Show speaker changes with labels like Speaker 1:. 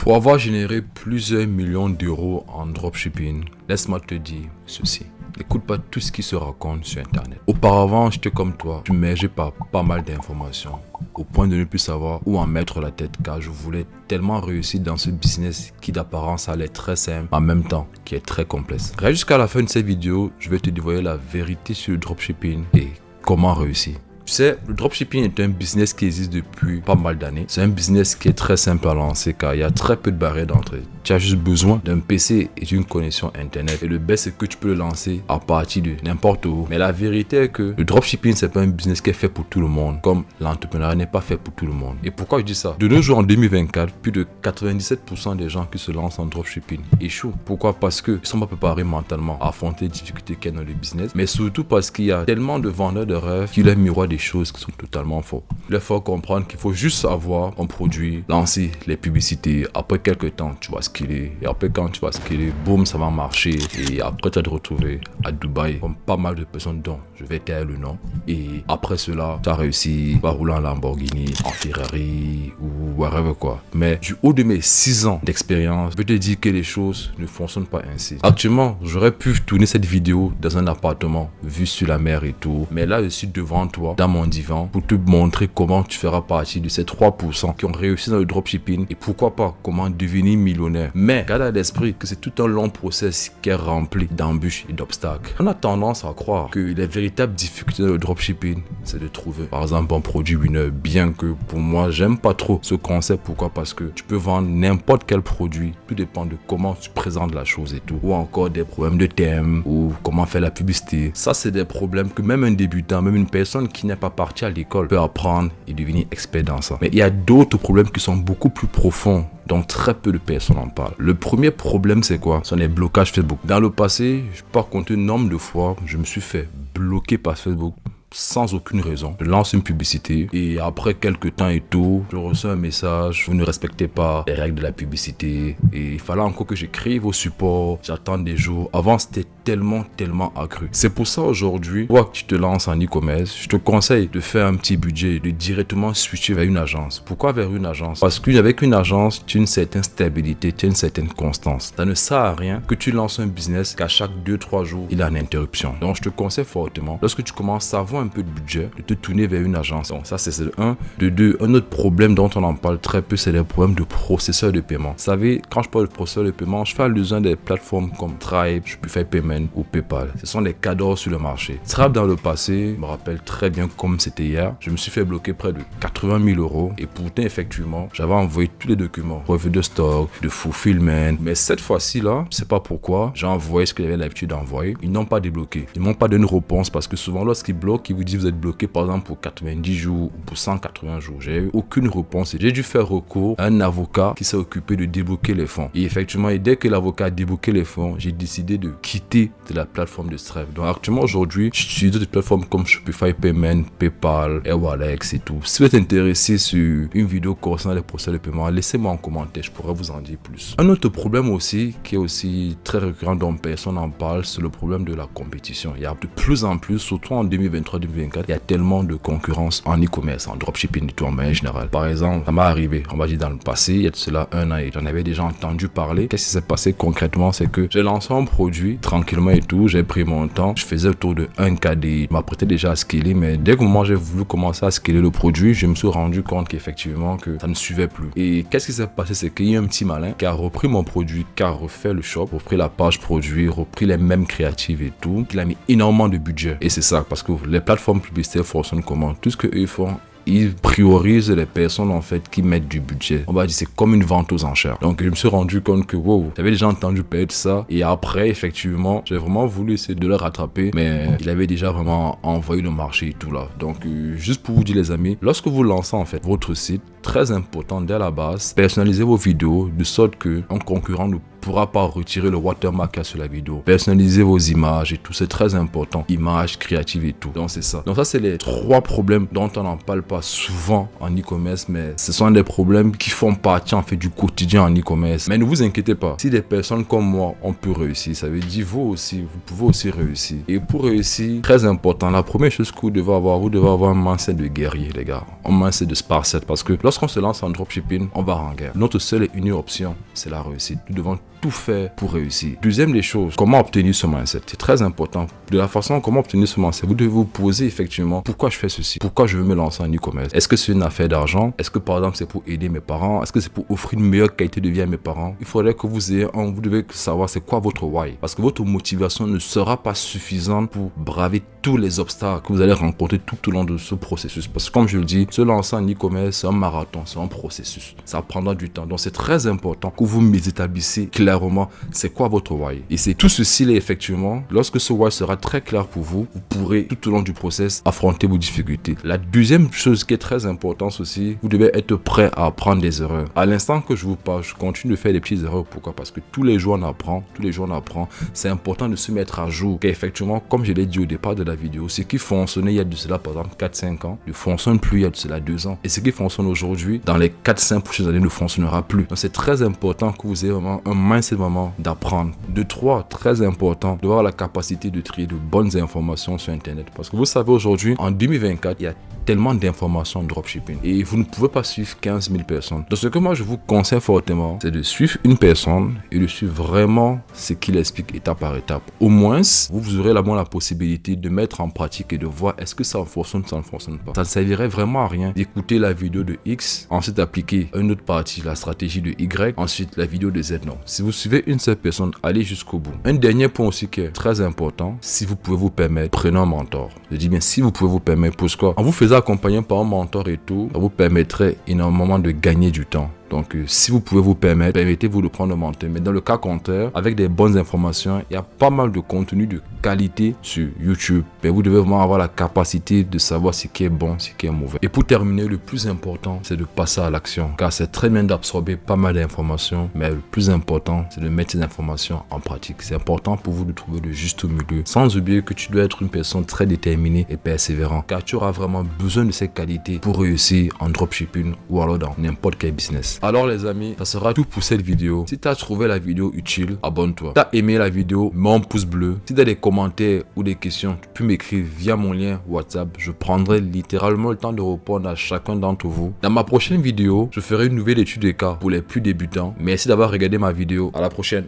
Speaker 1: Pour avoir généré plusieurs millions d'euros en dropshipping, laisse-moi te dire ceci. N'écoute pas tout ce qui se raconte sur internet. Auparavant, j'étais comme toi, submergé par pas mal d'informations, au point de ne plus savoir où en mettre la tête, car je voulais tellement réussir dans ce business qui d'apparence allait très simple, en même temps qui est très complexe. Reste jusqu'à la fin de cette vidéo, je vais te dévoiler la vérité sur le dropshipping et comment réussir. Tu sais, le dropshipping est un business qui existe depuis pas mal d'années. C'est un business qui est très simple à lancer car il y a très peu de barrières d'entrée. Tu as juste besoin d'un PC et d'une connexion internet. Et le best, c'est que tu peux le lancer à partir de n'importe où. Mais la vérité est que le dropshipping, c'est pas un business qui est fait pour tout le monde, comme l'entrepreneuriat n'est pas fait pour tout le monde. Et pourquoi je dis ça? De nos jours, en 2024, plus de 97% des gens qui se lancent en dropshipping échouent. Pourquoi? Parce qu'ils ne sont pas préparés mentalement à affronter les difficultés qu'il y a dans le business, mais surtout parce qu'il y a tellement de vendeurs de rêves qui leur miroitent des choses qui sont totalement faux. Il faut comprendre qu'il faut juste avoir un produit, lancer les publicités. Après quelques temps, tu vas scaler. Et après, quand tu vas scaler, boum, ça va marcher. Et après, tu vas te retrouver à Dubaï, comme pas mal de personnes dont je vais taire le nom. Et après cela, tu as réussi à rouler en Lamborghini, en Ferrari ou whatever quoi. Mais du haut de mes 6 ans d'expérience, je peux te dire que les choses ne fonctionnent pas ainsi. Actuellement, j'aurais pu tourner cette vidéo dans un appartement, vu sur la mer et tout. Mais là, je suis devant toi, dans mon divan, pour te montrer comment tu feras partie de ces 3% qui ont réussi dans le dropshipping et pourquoi pas comment devenir millionnaire. Mais garde à l'esprit que c'est tout un long process qui est rempli d'embûches et d'obstacles. On a tendance à croire que les véritables difficultés dans le dropshipping, c'est de trouver par exemple un produit winner, bien que pour moi j'aime pas trop ce concept. Pourquoi? Parce que tu peux vendre n'importe quel produit, tout dépend de comment tu présentes la chose et tout, ou encore des problèmes de thème ou comment faire la publicité. Ça, c'est des problèmes que même un débutant, même une personne qui n'est pas partie à l'école peut apprendre et devenir expert dans ça. Mais il y a d'autres problèmes qui sont beaucoup plus profonds, dont très peu de personnes en parlent. Le premier problème, c'est quoi? Ce sont les blocages Facebook. Dans le passé, je peux pas compter le nombre de fois je me suis fait bloquer par Facebook sans aucune raison. Je lance une publicité et après quelques temps et tout, je reçois un message: vous ne respectez pas les règles de la publicité. Et il fallait encore que j'écrive au support. J'attends des jours. Avant, c'était tellement accru. C'est pour ça aujourd'hui, toi que tu te lances en e-commerce, je te conseille de faire un petit budget, de directement switcher vers une agence. Pourquoi vers une agence? Parce qu'avec une agence, tu as une certaine stabilité, tu as une certaine constance. Ça ne sert à rien que tu lances un business qu'à chaque 2-3 jours, il a une interruption. Donc, je te conseille fortement, lorsque tu commences à avoir un peu de budget, de te tourner vers une agence. Donc, ça, c'est le 1. De 2, un autre problème dont on en parle très peu, c'est les problèmes de processeurs de paiement. Vous savez, quand je parle de processeurs de paiement, je fais allusion des plateformes comme Stripe, Shopify Payment ou PayPal. Ce sont des cadeaux sur le marché. Stripe, dans le passé, je me rappelle très bien comme c'était hier, je me suis fait bloquer près de 80 000 euros et pourtant, effectivement, j'avais envoyé tous les documents, preuves de stock, de fulfillment. Mais cette fois-ci là, je sais pas pourquoi, j'ai envoyé ce que j'avais l'habitude d'envoyer. Ils n'ont pas débloqué. Ils m'ont pas donné de réponse parce que souvent, lorsqu'ils bloquent, ils vous disent vous êtes bloqué par exemple pour 90 jours ou pour 180 jours. J'ai eu aucune réponse et j'ai dû faire recours à un avocat qui s'est occupé de débloquer les fonds. Et effectivement, dès que l'avocat a débloqué les fonds, j'ai décidé de quitter de la plateforme de Stripe. Donc actuellement aujourd'hui, j'utilise des plateformes comme Shopify Payment, PayPal, Airwallex et tout. Si vous êtes intéressé sur une vidéo concernant les procédures de paiement, laissez-moi en commentaire, je pourrais vous en dire plus. Un autre problème aussi, qui est aussi très récurrent dont personne n'en parle, c'est le problème de la compétition. Il y a de plus en plus, surtout en 2023-2024, il y a tellement de concurrence en e-commerce, en dropshipping et tout en manière générale. Par exemple, ça m'est arrivé, on va dire dans le passé, il y a de cela 1 an et j'en avais déjà entendu parler. Qu'est-ce qui s'est passé concrètement? C'est que j'ai lancé un produit tranquillement et tout, j'ai pris mon temps, je faisais autour de 1 KD, je m'apprêtais déjà à scaler, mais dès que moi j'ai voulu commencer à scaler le produit, je me suis rendu compte qu'effectivement que ça ne suivait plus. Et qu'est-ce qui s'est passé? C'est qu'il y a un petit malin qui a repris mon produit, qui a refait le shop, repris la page produit, repris les mêmes créatives et tout, qui a mis énormément de budget. Et c'est ça, parce que les plateformes publicitaires fonctionnent comment? Tout ce qu'eux font, ils priorisent les personnes en fait qui mettent du budget. On va dire c'est comme une vente aux enchères. Donc je me suis rendu compte que wow, j'avais déjà entendu parler de ça et après effectivement j'ai vraiment voulu essayer de le rattraper, mais il avait déjà vraiment envoyé le marché et tout là. Donc juste pour vous dire les amis, lorsque vous lancez en fait votre site, très important dès la base, personnalisez vos vidéos de sorte que un concurrent ne pourra pas retirer le watermark qu'il y a sur la vidéo. Personnalisez vos images et tout, c'est très important. Images, créatives et tout. Donc c'est ça. Donc ça, c'est les 3 problèmes dont on n'en parle pas souvent en e-commerce, mais ce sont des problèmes qui font partie en fait du quotidien en e-commerce. Mais ne vous inquiétez pas, si des personnes comme moi on peut réussir, ça veut dire vous aussi, vous pouvez aussi réussir. Et pour réussir, très important, la première chose que vous devez avoir un mindset de guerrier, les gars, un mindset de Spartiate, parce que lorsqu'on se lance en dropshipping, on va en guerre. Notre seule et unique option, c'est la réussite. Nous devons tout faire pour réussir. Deuxième des choses, comment obtenir ce mindset? C'est très important. De la façon comment obtenir ce mindset, vous devez vous poser effectivement pourquoi je fais ceci, pourquoi je veux me lancer en e-commerce. Est-ce que c'est une affaire d'argent? Est-ce que par exemple c'est pour aider mes parents? Est-ce que c'est pour offrir une meilleure qualité de vie à mes parents? Il faudrait que vous devez savoir c'est quoi votre why, parce que votre motivation ne sera pas suffisante pour braver tous les obstacles que vous allez rencontrer tout au long de ce processus. Parce que comme je le dis, se lancer en e-commerce, c'est un marathon, c'est un processus. Ça prendra du temps. Donc c'est très important que vous établissez clairement c'est quoi votre why. Et c'est tout ceci là effectivement, lorsque ce why sera très clair pour vous, vous pourrez tout au long du process affronter vos difficultés. La deuxième chose qui est très importante aussi, vous devez être prêt à apprendre des erreurs. À l'instant que je vous parle, je continue de faire des petites erreurs. Pourquoi? Parce que tous les jours on apprend, c'est important de se mettre à jour. Car effectivement, comme je l'ai dit au départ de la vidéo, ce qui fonctionnait il y a de cela par exemple 4-5 ans ne fonctionne plus il y a de cela 2 ans. Et ce qui fonctionne aujourd'hui, dans les 4-5 prochaines années ne fonctionnera plus. Donc c'est très important que vous ayez vraiment un mindset d'apprendre. De 3, très important, d'avoir la capacité de trier de bonnes informations sur Internet. Parce que vous savez aujourd'hui, en 2024, il y a tellement d'informations en dropshipping et vous ne pouvez pas suivre 15 000 personnes. Donc ce que moi je vous conseille fortement, c'est de suivre une personne et de suivre vraiment ce qu'il explique étape par étape. Au moins, vous aurez la possibilité de mettre en pratique et de voir est-ce que ça fonctionne ou ça ne fonctionne pas. Ça ne servirait vraiment à rien d'écouter la vidéo de X, ensuite appliquer une autre partie, la stratégie de Y, ensuite la vidéo de Z. Non. Si vous suivez une seule personne, allez jusqu'au bout. Un dernier point aussi qui est très important, si vous pouvez vous permettre, prenez un mentor. Je dis bien si vous pouvez vous permettre, pourquoi? En vous faisant accompagner par un mentor et tout, ça vous permettrait énormément de gagner du temps. Donc, si vous pouvez vous permettre, permettez-vous de prendre un mentor. Mais dans le cas contraire, avec des bonnes informations, il y a pas mal de contenu de qualité sur YouTube. Mais vous devez vraiment avoir la capacité de savoir ce qui est bon, ce qui est mauvais. Et pour terminer, le plus important, c'est de passer à l'action. Car c'est très bien d'absorber pas mal d'informations, mais le plus important, c'est de mettre ces informations en pratique. C'est important pour vous de trouver le juste milieu. Sans oublier que tu dois être une personne très déterminée et persévérante. Car tu auras vraiment besoin de ces qualités pour réussir en dropshipping ou alors dans n'importe quel business. Alors les amis, ça sera tout pour cette vidéo. Si tu as trouvé la vidéo utile, abonne-toi. Si tu as aimé la vidéo, mets un pouce bleu. Si tu as des commentaires ou des questions, tu peux m'écrire via mon lien WhatsApp. Je prendrai littéralement le temps de répondre à chacun d'entre vous. Dans ma prochaine vidéo, je ferai une nouvelle étude de cas pour les plus débutants. Merci d'avoir regardé ma vidéo. À la prochaine.